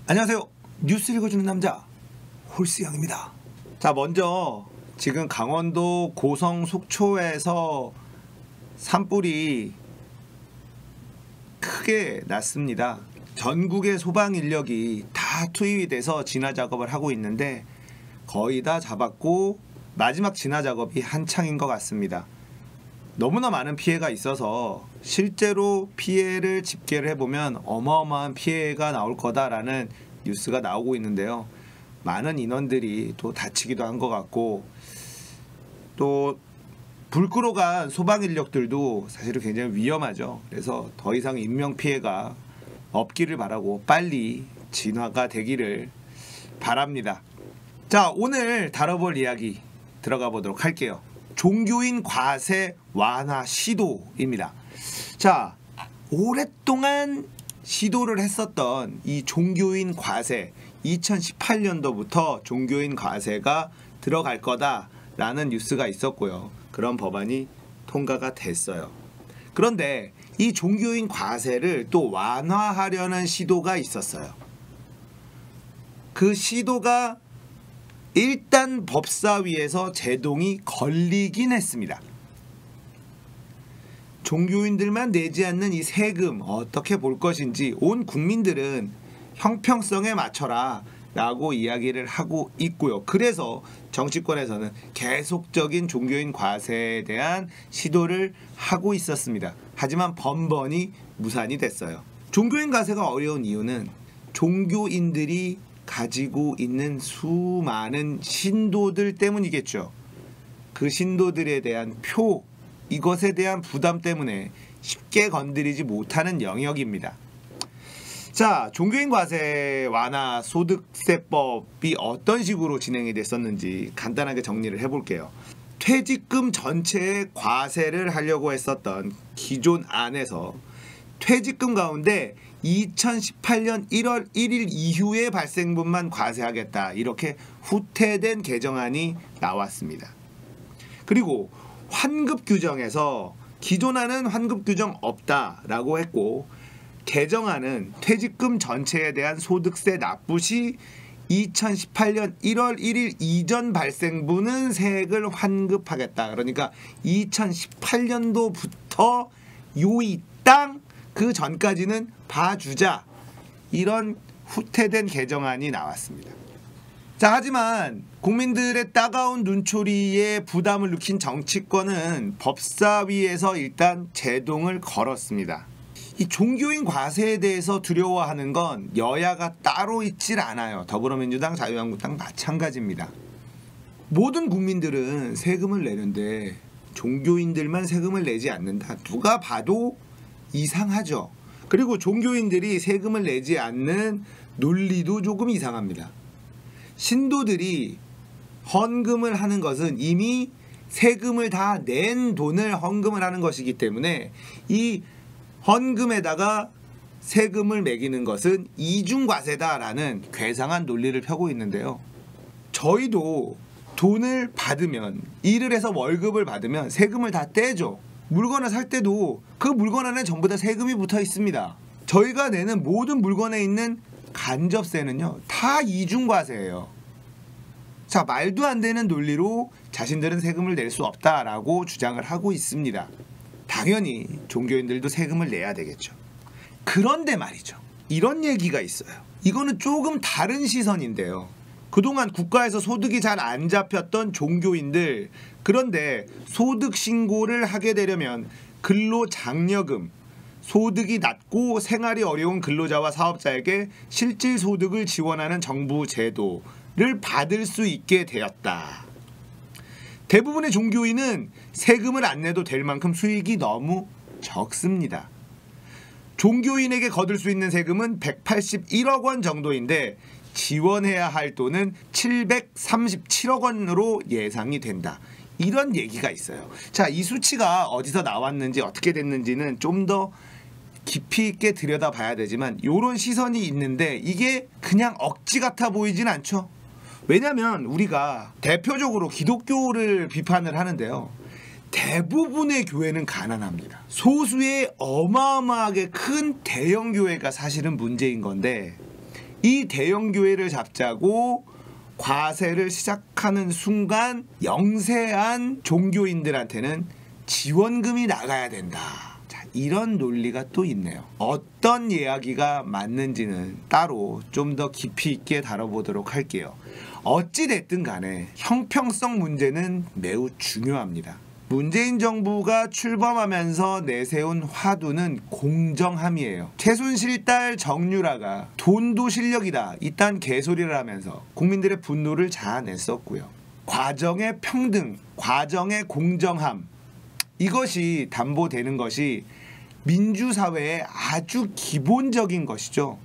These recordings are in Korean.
안녕하세요. 뉴스 읽어주는 남자 홀스영입니다. 자, 먼저 지금 강원도 고성 속초에서 산불이 크게 났습니다. 전국의 소방 인력이 다 투입이 돼서 진화 작업을 하고 있는데 거의 다 잡았고 마지막 진화 작업이 한창인 것 같습니다. 너무나 많은 피해가 있어서 실제로 피해를 집계를 해보면 어마어마한 피해가 나올 거다라는 뉴스가 나오고 있는데요. 많은 인원들이 또 다치기도 한 것 같고 또 불 끄러 간 소방 인력들도 사실은 굉장히 위험하죠. 그래서 더 이상 인명피해가 없기를 바라고 빨리 진화가 되기를 바랍니다. 자, 오늘 다뤄볼 이야기 들어가 보도록 할게요. 종교인 과세 완화 시도입니다. 자, 오랫동안 시도를 했었던 이 종교인 과세, 2018년도부터 종교인 과세가 들어갈 거다라는 뉴스가 있었고요. 그런 법안이 통과가 됐어요. 그런데 이 종교인 과세를 또 완화하려는 시도가 있었어요. 그 시도가 일단 법사위에서 제동이 걸리긴 했습니다. 종교인들만 내지 않는 이 세금 어떻게 볼 것인지 온 국민들은 형평성에 맞춰라 라고 이야기를 하고 있고요. 그래서 정치권에서는 계속적인 종교인 과세에 대한 시도를 하고 있었습니다. 하지만 번번이 무산이 됐어요. 종교인 과세가 어려운 이유는 종교인들이 가지고 있는 수많은 신도들 때문이겠죠. 그 신도들에 대한 표, 이것에 대한 부담 때문에 쉽게 건드리지 못하는 영역입니다. 자, 종교인 과세 완화 소득세법이 어떤 식으로 진행이 됐었는지 간단하게 정리를 해볼게요. 퇴직금 전체에 과세를 하려고 했었던 기존 안에서 퇴직금 가운데 2018년 1월 1일 이후의 발생분만 과세하겠다, 이렇게 후퇴된 개정안이 나왔습니다. 그리고 환급 규정에서 기존안은 환급 규정 없다라고 했고 개정안은 퇴직금 전체에 대한 소득세 납부 시 2018년 1월 1일 이전 발생분은 세액을 환급하겠다. 그러니까 2018년도부터 요이 땅 그 전까지는 봐주자, 이런 후퇴된 개정안이 나왔습니다. 자, 하지만 국민들의 따가운 눈초리에 부담을 느낀 정치권은 법사위에서 일단 제동을 걸었습니다. 이 종교인 과세에 대해서 두려워하는 건 여야가 따로 있질 않아요. 더불어민주당, 자유한국당 마찬가지입니다. 모든 국민들은 세금을 내는데 종교인들만 세금을 내지 않는다. 누가 봐도 이상하죠. 그리고 종교인들이 세금을 내지 않는 논리도 조금 이상합니다. 신도들이 헌금을 하는 것은 이미 세금을 다 낸 돈을 헌금을 하는 것이기 때문에 이 헌금에다가 세금을 매기는 것은 이중과세다라는 괴상한 논리를 펴고 있는데요. 저희도 돈을 받으면, 일을 해서 월급을 받으면 세금을 다 떼죠. 물건을 살 때도 그 물건 안에 전부 다 세금이 붙어 있습니다. 저희가 내는 모든 물건에 있는 간접세는요, 다 이중과세예요. 자, 말도 안 되는 논리로 자신들은 세금을 낼 수 없다라고 주장을 하고 있습니다. 당연히 종교인들도 세금을 내야 되겠죠. 그런데 말이죠, 이런 얘기가 있어요. 이거는 조금 다른 시선인데요. 그동안 국가에서 소득이 잘 안 잡혔던 종교인들, 그런데 소득 신고를 하게 되려면 근로장려금, 소득이 낮고 생활이 어려운 근로자와 사업자에게 실질 소득을 지원하는 정부 제도를 받을 수 있게 되었다. 대부분의 종교인은 세금을 안 내도 될 만큼 수익이 너무 적습니다. 종교인에게 거둘 수 있는 세금은 181억 원 정도인데 지원해야 할 돈은 737억 원으로 예상이 된다. 이런 얘기가 있어요. 자, 이 수치가 어디서 나왔는지 어떻게 됐는지는 좀 더 깊이 있게 들여다봐야 되지만 이런 시선이 있는데 이게 그냥 억지 같아 보이진 않죠. 왜냐하면 우리가 대표적으로 기독교를 비판을 하는데요, 대부분의 교회는 가난합니다. 소수의 어마어마하게 큰 대형 교회가 사실은 문제인 건데 이 대형교회를 잡자고 과세를 시작하는 순간 영세한 종교인들한테는 지원금이 나가야 된다. 자, 이런 논리가 또 있네요. 어떤 이야기가 맞는지는 따로 좀 더 깊이 있게 다뤄보도록 할게요. 어찌됐든 간에 형평성 문제는 매우 중요합니다. 문재인 정부가 출범하면서 내세운 화두는 공정함이에요. 최순실 딸 정유라가 돈도 실력이다 이딴 개소리를 하면서 국민들의 분노를 자아냈었고요. 과정의 평등, 과정의 공정함, 이것이 담보되는 것이 민주사회의 아주 기본적인 것이죠.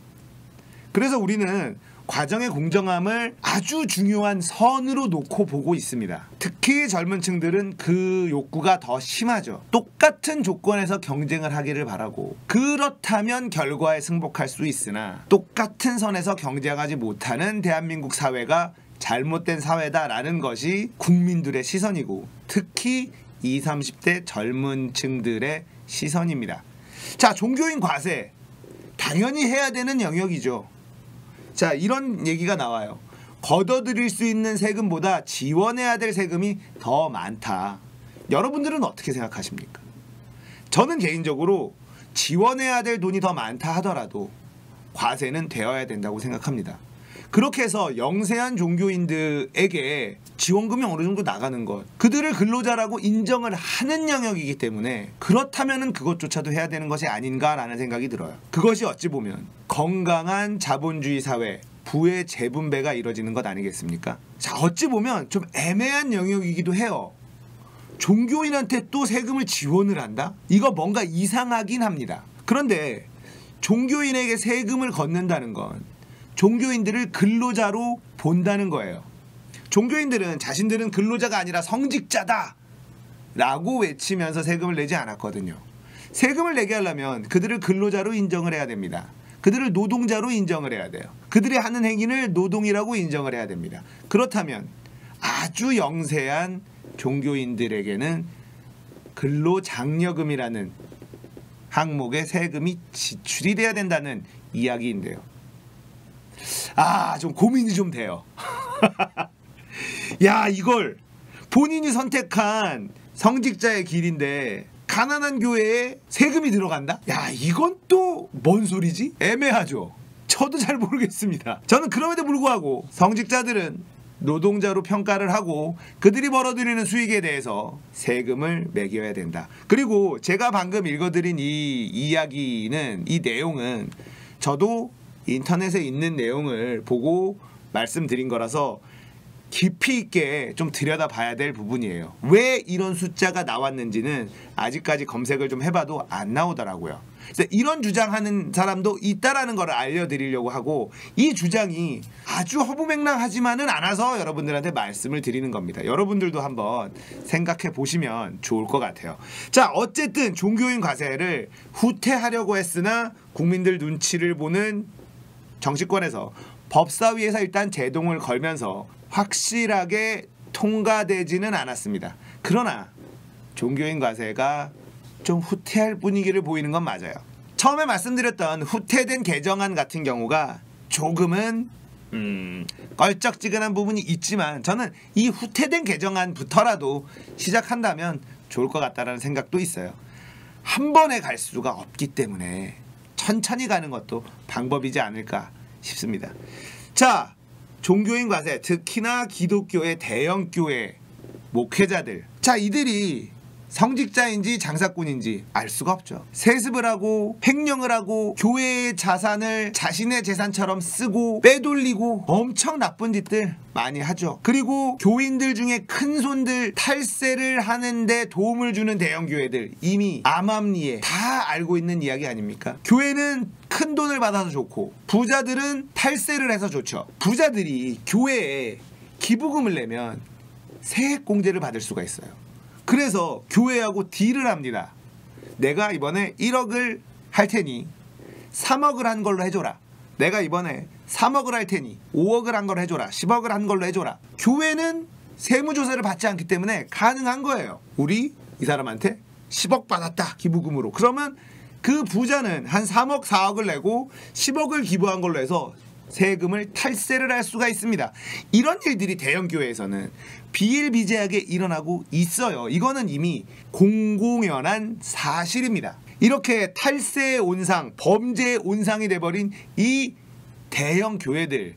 그래서 우리는 과정의 공정함을 아주 중요한 선으로 놓고 보고 있습니다. 특히 젊은 층들은 그 욕구가 더 심하죠. 똑같은 조건에서 경쟁을 하기를 바라고, 그렇다면 결과에 승복할 수 있으나 똑같은 선에서 경쟁하지 못하는 대한민국 사회가 잘못된 사회다라는 것이 국민들의 시선이고, 특히 20, 30대 젊은 층들의 시선입니다. 자, 종교인 과세 당연히 해야 되는 영역이죠. 자, 이런 얘기가 나와요. 걷어들일 수 있는 세금보다 지원해야 될 세금이 더 많다. 여러분들은 어떻게 생각하십니까? 저는 개인적으로 지원해야 될 돈이 더 많다 하더라도 과세는 되어야 된다고 생각합니다. 그렇게 해서 영세한 종교인들에게 지원금이 어느 정도 나가는 것, 그들을 근로자라고 인정을 하는 영역이기 때문에 그렇다면 그것조차도 해야 되는 것이 아닌가라는 생각이 들어요. 그것이 어찌 보면 건강한 자본주의 사회, 부의 재분배가 이루어지는 것 아니겠습니까? 자, 어찌 보면 좀 애매한 영역이기도 해요. 종교인한테 또 세금을 지원을 한다? 이거 뭔가 이상하긴 합니다. 그런데 종교인에게 세금을 걷는다는 건 종교인들을 근로자로 본다는 거예요. 종교인들은 자신들은 근로자가 아니라 성직자다 라고 외치면서 세금을 내지 않았거든요. 세금을 내게 하려면 그들을 근로자로 인정을 해야 됩니다. 그들을 노동자로 인정을 해야 돼요. 그들이 하는 행위를 노동이라고 인정을 해야 됩니다. 그렇다면 아주 영세한 종교인들에게는 근로장려금이라는 항목의 세금이 지출이 돼야 된다는 이야기인데요. 좀 고민이 좀 돼요. 야, 이걸 본인이 선택한 성직자의 길인데 가난한 교회에 세금이 들어간다? 야, 이건 또 뭔 소리지? 애매하죠. 저도 잘 모르겠습니다. 저는 그럼에도 불구하고 성직자들은 노동자로 평가를 하고 그들이 벌어들이는 수익에 대해서 세금을 매겨야 된다. 그리고 제가 방금 읽어드린 이 이야기는, 이 내용은 저도 인터넷에 있는 내용을 보고 말씀드린 거라서 깊이 있게 좀 들여다봐야 될 부분이에요. 왜 이런 숫자가 나왔는지는 아직까지 검색을 좀 해봐도 안 나오더라고요. 이런 주장하는 사람도 있다라는 걸 알려드리려고 하고, 이 주장이 아주 허무맹랑하지만은 않아서 여러분들한테 말씀을 드리는 겁니다. 여러분들도 한번 생각해 보시면 좋을 것 같아요. 자, 어쨌든 종교인 과세를 후퇴하려고 했으나 국민들 눈치를 보는 정치권에서 법사위에서 일단 제동을 걸면서 확실하게 통과되지는 않았습니다. 그러나 종교인 과세가 좀 후퇴할 분위기를 보이는 건 맞아요. 처음에 말씀드렸던 후퇴된 개정안 같은 경우가 조금은 껄쩍지근한 부분이 있지만, 저는 이 후퇴된 개정안부터라도 시작한다면 좋을 것 같다는 생각도 있어요. 한 번에 갈 수가 없기 때문에 천천히 가는 것도 방법이지 않을까 싶습니다. 자, 종교인 과세, 특히나 기독교의 대형교회 목회자들, 자, 이들이 성직자인지 장사꾼인지 알 수가 없죠. 세습을 하고 횡령을 하고 교회의 자산을 자신의 재산처럼 쓰고 빼돌리고 엄청 나쁜 짓들 많이 하죠. 그리고 교인들 중에 큰손들 탈세를 하는데 도움을 주는 대형교회들, 이미 암암리에 다 알고 있는 이야기 아닙니까? 교회는 큰 돈을 받아서 좋고 부자들은 탈세를 해서 좋죠. 부자들이 교회에 기부금을 내면 세액공제를 받을 수가 있어요. 그래서 교회하고 딜을 합니다. 내가 이번에 1억을 할 테니 3억을 한 걸로 해줘라. 내가 이번에 3억을 할 테니 5억을 한 걸로 해줘라. 10억을 한 걸로 해줘라. 교회는 세무조사를 받지 않기 때문에 가능한 거예요. 우리 이 사람한테 10억 받았다, 기부금으로. 그러면 그 부자는 한 3억 4억을 내고 10억을 기부한 걸로 해서 세금을 탈세를 할 수가 있습니다. 이런 일들이 대형 교회에서는 비일비재하게 일어나고 있어요. 이거는 이미 공공연한 사실입니다. 이렇게 탈세의 온상, 범죄의 온상이 돼버린 이 대형 교회들,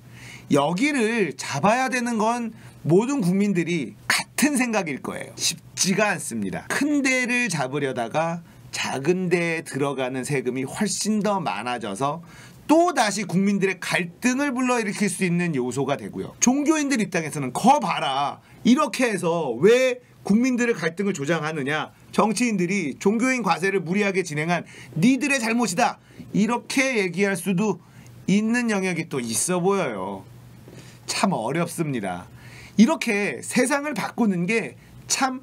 여기를 잡아야 되는 건 모든 국민들이 같은 생각일 거예요. 쉽지가 않습니다. 큰 데를 잡으려다가 작은 데에 들어가는 세금이 훨씬 더 많아져서 또 다시 국민들의 갈등을 불러일으킬 수 있는 요소가 되고요. 종교인들 입장에서는 거 봐라, 이렇게 해서 왜 국민들의 갈등을 조장하느냐, 정치인들이 종교인 과세를 무리하게 진행한 니들의 잘못이다, 이렇게 얘기할 수도 있는 영역이 또 있어 보여요. 참 어렵습니다. 이렇게 세상을 바꾸는 게 참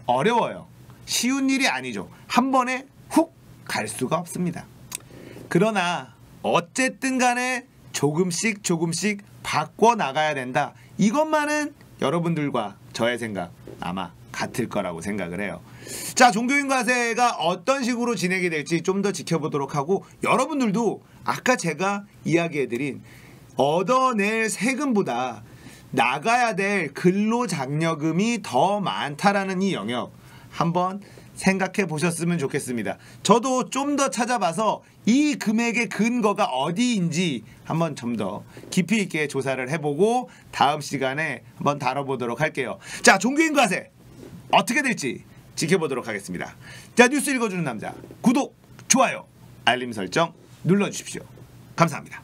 어려워요. 쉬운 일이 아니죠. 한 번에 훅 갈 수가 없습니다. 그러나 어쨌든 간에 조금씩 바꿔 나가야 된다. 이것만은 여러분들과 저의 생각 아마 같을 거라고 생각을 해요. 자, 종교인 과세가 어떤 식으로 진행이 될지 좀 더 지켜보도록 하고, 여러분들도 아까 제가 이야기해드린 얻어낼 세금보다 나가야 될 근로장려금이 더 많다라는 이 영역 한번 생각해 보셨으면 좋겠습니다. 저도 좀 더 찾아봐서 이 금액의 근거가 어디인지 한번 좀 더 깊이 있게 조사를 해보고 다음 시간에 한번 다뤄보도록 할게요. 자, 종교인 과세 어떻게 될지 지켜보도록 하겠습니다. 자, 뉴스 읽어주는 남자, 구독, 좋아요, 알림 설정 눌러주십시오. 감사합니다.